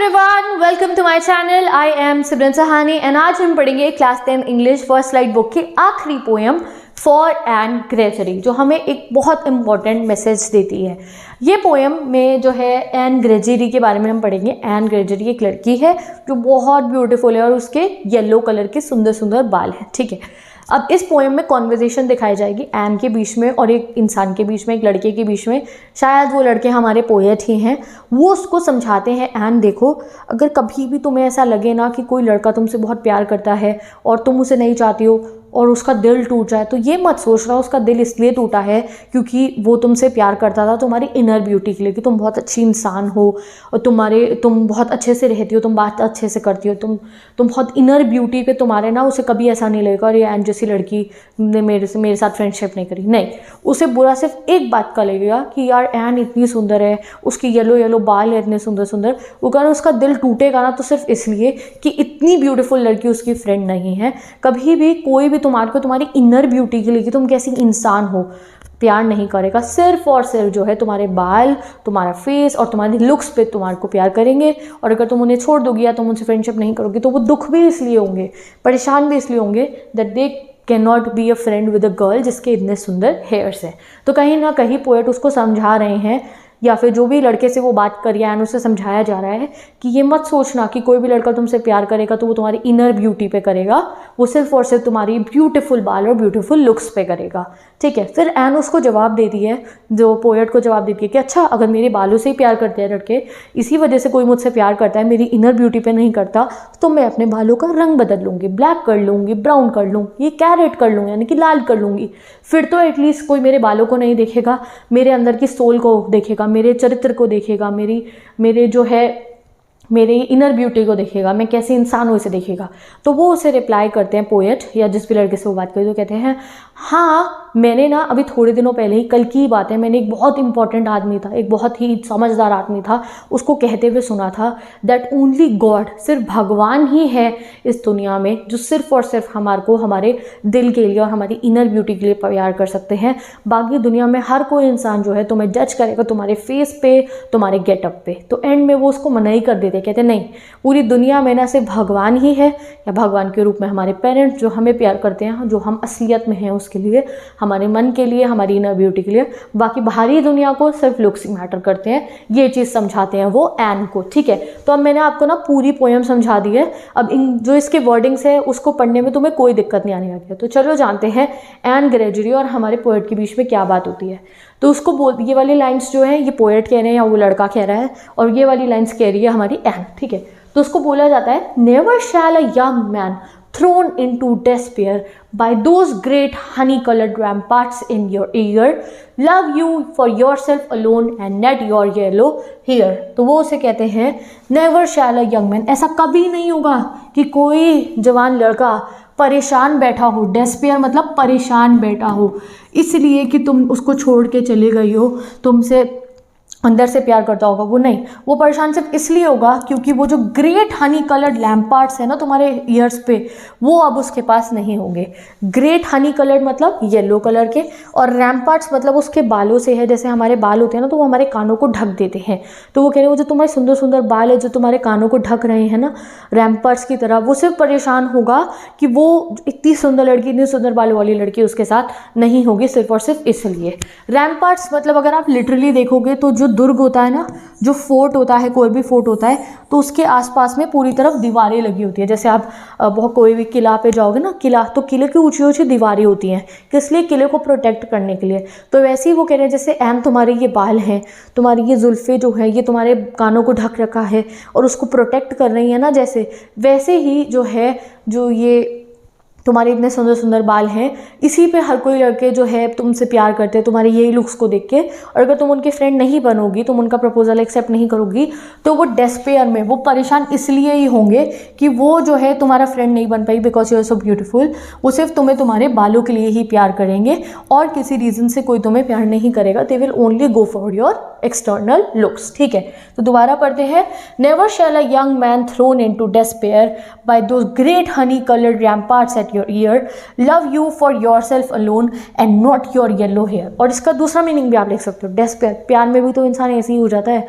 Everyone, welcome to my channel. I am Simran Sahani and आज हम पढ़ेंगे class 10 English first flight book की आखिरी पोएम फॉर एन ग्रेजुरी, जो हमें एक बहुत इंपॉर्टेंट मैसेज देती है। ये पोएम में जो है एन ग्रेजुरी के बारे में हम पढ़ेंगे। एन ग्रेजुरी एक लड़की है जो बहुत ब्यूटीफुल है और उसके येलो कलर के सुंदर सुंदर बाल हैं। ठीक है, अब इस पोएम में कॉन्वर्जेशन दिखाई जाएगी एन के बीच में और एक इंसान के बीच में, एक लड़के के बीच में। शायद वो लड़के हमारे पोएट ही हैं। वो उसको समझाते हैं, एन देखो, अगर कभी भी तुम्हें ऐसा लगे ना कि कोई लड़का तुमसे बहुत प्यार करता है और तुम उसे नहीं चाहती हो और उसका दिल टूट जाए, तो ये मत सोचना उसका दिल इसलिए टूटा है क्योंकि वो तुमसे प्यार करता था तुम्हारी इनर ब्यूटी के लिए, कि तुम बहुत अच्छी इंसान हो और तुम बहुत अच्छे से रहती हो, तुम बात अच्छे से करती हो, तुम बहुत इनर ब्यूटी पे तुम्हारे ना उसे कभी ऐसा नहीं लगेगा और ये एन जैसी लड़की ने मेरे साथ फ्रेंडशिप नहीं करी। नहीं, उसे बुरा सिर्फ एक बात का लगेगा कि यार एन इतनी सुंदर है, उसकी येलो येलो बाल है इतने सुंदर सुंदर। अगर उसका दिल टूटेगा ना तो सिर्फ इसलिए कि इतनी ब्यूटीफुल लड़की उसकी फ्रेंड नहीं है। कभी भी कोई भी तुम्हारी इनर ब्यूटी के लिए कि तुम कैसी इंसान हो प्यार नहीं करेगा। सिर्फ और सिर्फ जो है तुम्हारे बाल, तुम्हारा फेस और तुम्हारे लुक्स पे तुम्हारे को प्यार करेंगे। और अगर तुम उन्हें छोड़ दोगी या तुम उनसे फ्रेंडशिप नहीं करोगी तो वो दुख भी इसलिए होंगे, परेशान भी इसलिए होंगे that they can not be a friend with a girl जिसके इतने सुंदर हेयर्स हैं। तो कहीं ना कहीं पोएट उसको समझा रहे हैं, या फिर जो भी लड़के से वो बात कर रहा है उसे समझाया जा रहा है कि ये मत सोचना कि कोई भी लड़का तुमसे प्यार करेगा तो वो तुम्हारी इनर ब्यूटी पे करेगा, वो सिर्फ और सिर्फ तुम्हारी ब्यूटीफुल बाल और ब्यूटीफुल लुक्स पे करेगा। ठीक है, फिर एन उसको जवाब देती है, जो पोएट को जवाब देती है कि अच्छा, अगर मेरे बालों से ही प्यार करते हैं लड़के, इसी वजह से कोई मुझसे प्यार करता है, मेरी इनर ब्यूटी पे नहीं करता, तो मैं अपने बालों का रंग बदल लूँगी, ब्लैक कर लूँगी, ब्राउन कर लूँगी, कैरेट कर लूँगी, यानी कि लाल कर लूँगी। फिर तो एटलीस्ट कोई मेरे बालों को नहीं देखेगा, मेरे अंदर की सोल को देखेगा, मेरे चरित्र को देखेगा, मेरे जो है मेरे इनर ब्यूटी को देखेगा, मैं कैसे इंसान हूँ इसे देखेगा। तो वो उसे रिप्लाई करते हैं पोएट, या जिस भी लड़के से वो बात करी, तो कहते हैं हाँ, मैंने ना अभी थोड़े दिनों पहले ही, कल की बात है, मैंने एक बहुत इंपॉर्टेंट आदमी था, एक बहुत ही समझदार आदमी था, उसको कहते हुए सुना था दैट ओनली गॉड, सिर्फ भगवान ही है इस दुनिया में जो सिर्फ और सिर्फ हमारे दिल के लिए और हमारी इनर ब्यूटी के लिए प्यार कर सकते हैं। बाकी दुनिया में हर कोई इंसान जो है तुम्हें जज करेगा तुम्हारे फेस पे, तुम्हारे गेटअप पे। तो एंड में वो उसको मना ही कर देते, कहते नहीं, पूरी दुनिया में ना सिर्फ भगवान ही है, या भगवान के रूप में हमारे पेरेंट्स जो हमें प्यार करते हैं, जो हम असलियत में हैं उसके लिए, हमारे मन के लिए, हमारी इनर ब्यूटी के लिए। बाकी बाहरी दुनिया को सिर्फ लुक्स मैटर करते हैं, ये चीज़ समझाते हैं वो एन को। ठीक है, तो अब मैंने आपको ना पूरी पोएम समझा दी है। अब जो इसके वर्डिंग्स है उसको पढ़ने में तुम्हें कोई दिक्कत नहीं आने लगी है। तो चलो जानते हैं एन ग्रेजुरी और हमारे पोएट के बीच में क्या बात होती है। तो उसको ये वाली लाइन्स जो है ये पोएट कह रहे हैं या वो लड़का कह रहा है, और ये वाली लाइन्स कह रही है हमारी एन। ठीक है, तो उसको बोला जाता है, never shall a young man thrown into despair by those great honey-colored ramparts in your ear, love you for yourself alone and not your yellow hair। तो वो उसे कहते हैं never shall a young man, ऐसा कभी नहीं होगा कि कोई जवान लड़का परेशान बैठा हो, डेस्पेयर मतलब परेशान बैठा हो इसलिए कि तुम उसको छोड़ के चले गई हो, तुमसे अंदर से प्यार करता होगा, वो नहीं, वो परेशान सिर्फ इसलिए होगा क्योंकि वो जो ग्रेट हनी कलर्ड लैम्पार्ट्स है ना तुम्हारे ईयर्स पे, वो अब उसके पास नहीं होंगे। ग्रेट हनी कलर्ड मतलब येलो कलर के, और रैम्पार्ट्स मतलब उसके बालों से है, जैसे हमारे बाल होते हैं ना तो वो हमारे कानों को ढक देते हैं। तो वो कह रहे हैं वो जो तुम्हारे सुंदर सुंदर बाल है जो तुम्हारे कानों को ढक रहे हैं ना रैम्पार्ट्स की तरह, वो सिर्फ परेशान होगा कि वो इतनी सुंदर लड़की, इतनी सुंदर बालों वाली लड़की उसके साथ नहीं होगी, सिर्फ और सिर्फ इसलिए। रैम्पार्ट्स मतलब अगर आप लिटरली देखोगे तो जो दुर्ग होता है ना, जो फोर्ट होता है, कोई भी फोर्ट होता है तो उसके आसपास में पूरी तरफ दीवारें लगी होती है। जैसे आप बहुत कोई भी किला पे जाओगे ना, किला, तो किले की ऊंची ऊंची दीवारें होती हैं, किस लिए? किले को प्रोटेक्ट करने के लिए। तो वैसे ही वो कह रहे हैं जैसे एन तुम्हारे ये बाल हैं, तुम्हारी ये जुल्फ़े जो है ये तुम्हारे कानों को ढक रखा है और उसको प्रोटेक्ट कर रही है ना, जैसे वैसे ही जो है, जो ये तुम्हारे इतने सुंदर सुंदर बाल हैं, इसी पे हर कोई लड़के जो है तुमसे प्यार करते हैं तुम्हारे यही लुक्स को देख के। और अगर तुम उनके फ्रेंड नहीं बनोगी, तुम उनका प्रपोजल एक्सेप्ट नहीं करोगी, तो वो डेस्पेयर में, वो परेशान इसलिए ही होंगे कि वो जो है तुम्हारा फ्रेंड नहीं बन पाई because you are so beautiful. वो सिर्फ तुम्हें तुम्हारे बालों के लिए ही प्यार करेंगे और किसी रीज़न से कोई तुम्हें प्यार नहीं करेगा। They will only go for your external looks. ठीक है, तो दोबारा पढ़ते हैं, never shall a young man thrown into despair by those great honey coloured ramparts at your ear, love you for yourself alone and not your yellow hair. और इसका दूसरा meaning भी आप लिख सकते हो, डेस्पेयर, प्यार में भी तो इंसान ऐसे ही हो जाता है,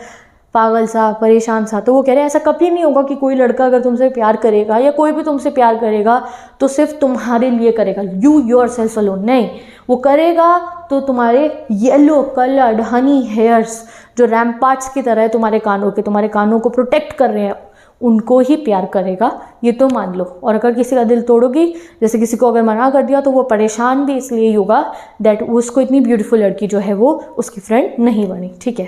पागल सा, परेशान सा। तो वो कह रहे हैं ऐसा कभी नहीं होगा कि कोई लड़का अगर तुमसे प्यार करेगा या कोई भी तुमसे प्यार करेगा तो सिर्फ तुम्हारे लिए करेगा, यू योर सेल्फ अलोन। नहीं, वो करेगा तो तुम्हारे येलो कलर्ड हनी हेयर्स जो रैम्पार्ट्स की तरह है तुम्हारे कानों को प्रोटेक्ट कर रहे हैं, उनको ही प्यार करेगा, ये तो मान लो। और अगर किसी का दिल तोड़ोगी, जैसे किसी को अगर मना कर दिया, तो वो परेशान भी इसलिए होगा दैट उसको इतनी ब्यूटीफुल लड़की जो है वो उसकी फ्रेंड नहीं बनी। ठीक है,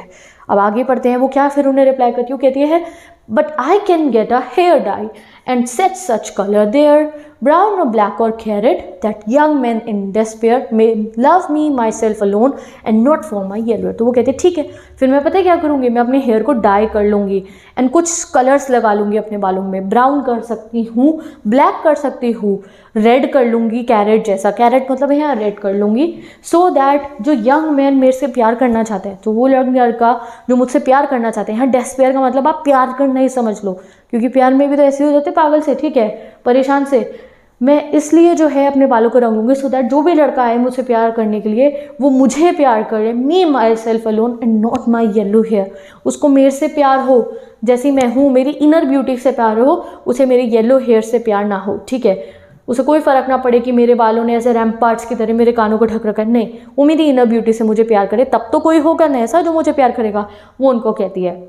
अब आगे पढ़ते हैं। वो क्या फिर उन्हें रिप्लाई करती है, वो कहती है but I can get a hair dye and set such colour there, brown or black or carrot, that young men in despair may love me myself alone and not for my yellow। तो वो कहते हैं ठीक है, फिर मैं पता है क्या करूँगी, मैं अपने हेयर को डाई कर लूँगी एंड कुछ कलर्स लगा लूँगी अपने बालों में। ब्राउन कर सकती हूँ, ब्लैक कर सकती हूँ, रेड कर लूँगी, कैरेट जैसा, कैरेट मतलब यहाँ रेड कर लूँगी, सो दैट जो यंग मैन मेरे से प्यार करना चाहते हैं, तो वो लड़का जो मुझसे प्यार करना चाहते हैं, यहाँ डेस्पेयर का मतलब आप प्यार करना ही समझ लो, क्योंकि प्यार में भी तो ऐसे हो जाते पागल से, ठीक है, परेशान से। मैं इसलिए जो है अपने बालों को रंगूंगी सो दैट जो भी लड़का आए मुझसे प्यार करने के लिए वो मुझे प्यार करे, me myself alone and not my yellow hair. उसको मेरे से प्यार हो जैसी मैं हूँ, मेरी इनर ब्यूटी से प्यार हो, उसे मेरे येलो हेयर से प्यार ना हो। ठीक है, उसे कोई फ़र्क ना पड़े कि मेरे बालों ने ऐसे रैम्पार्ट्स की तरह मेरे कानों को ढक रखा है, नहीं, वो मेरी इनर ब्यूटी से मुझे प्यार करे, तब तो कोई होगा ना ऐसा जो मुझे प्यार करेगा। वो उनको कहती है।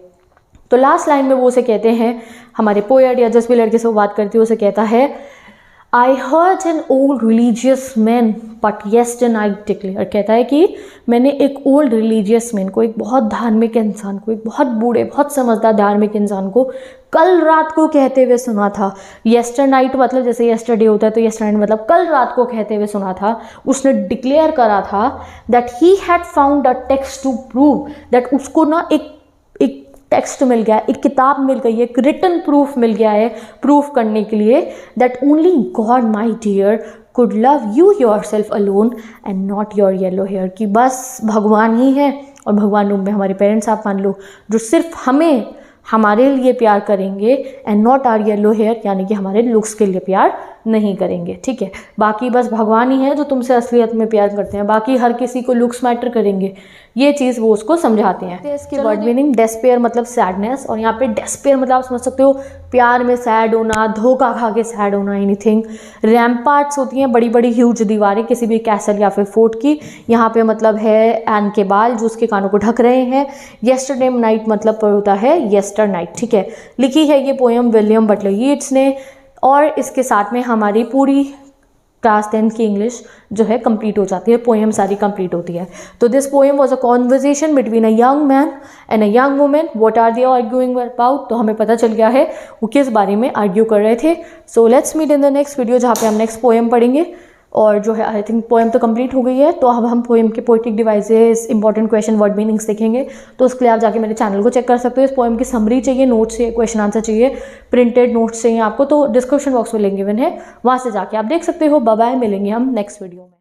तो लास्ट लाइन में वो उसे कहते हैं, हमारे पोएट या जिस भी लड़के से वो बात करती है उसे कहता है I heard an old religious man but yesternight declared। कहता है कि मैंने एक ओल्ड रिलीजियस मैन को, एक बहुत धार्मिक इंसान को, एक बहुत बूढ़े बहुत समझदार धार्मिक इंसान को कल रात को कहते हुए सुना था। येस्टर नाइट मतलब जैसे येस्टरडे होता है, तो येस्टर नाइट मतलब कल रात को कहते हुए सुना था। उसने डिक्लेयर करा था that he had found a text to prove that उसको ना एक टेक्स्ट मिल गया, एक किताब मिल गई है, एक रिटन प्रूफ मिल गया है प्रूफ करने के लिए that only God my dear could love you yourself alone and not your yellow hair. कि बस भगवान ही है, और भगवान रूम में हमारे पेरेंट्स आप मान लो, जो सिर्फ हमें हमारे लिए प्यार करेंगे and not our yellow hair, यानी कि हमारे लुक्स के लिए प्यार नहीं करेंगे। ठीक है, बाकी बस भगवान ही है जो तुमसे असलियत में प्यार करते हैं, बाकी हर किसी को लुक्स मैटर करेंगे, ये चीज़ वो उसको समझाते हैं। इसकी वर्ड मीनिंग डेस्पेयर मतलब सैडनेस, और यहाँ पे डेस्पेयर मतलब आप समझ सकते हो प्यार में सैड होना, धोखा खा के सैड होना, एनीथिंग। रैम्पार्ट्स होती हैं बड़ी बड़ी ह्यूज दीवारें किसी भी कैसल या फिर फोर्ट की, यहाँ पे मतलब है एन के बाल जो उसके कानों को ढक रहे हैं। येस्टरडे नाइट मतलब होता है येस्टर नाइट। ठीक है, लिखी है ये पोएम विलियम बटलर यीट्स ने, और इसके साथ में हमारी पूरी क्लास 10th की इंग्लिश जो है कंप्लीट हो जाती है, पोएम सारी कंप्लीट होती है। तो this poem was a conversation between a young man and a young women, what are they arguing about. तो हमें पता चल गया है वो किस बारे में आर्ग्यू कर रहे थे। So let's meet in the next video, जहाँ पे हम नेक्स्ट पोएम पढ़ेंगे, और जो है आई थिंक पोएम तो कंप्लीट हो गई है। तो अब हम पोएम के poetic devices, important question, word meanings देखेंगे। तो उसके लिए आप जाके मेरे चैनल को चेक कर सकते हो। इस पोएम की समरी चाहिए, नोट्स चाहिए, क्वेश्चन आंसर चाहिए, प्रिंटेड नोट्स चाहिए आपको, तो डिस्क्रिप्शन बॉक्स में लिंक गिवन है, वहाँ से जाके आप देख सकते हो। बाय बाय, मिलेंगे हम नेक्स्ट वीडियो में।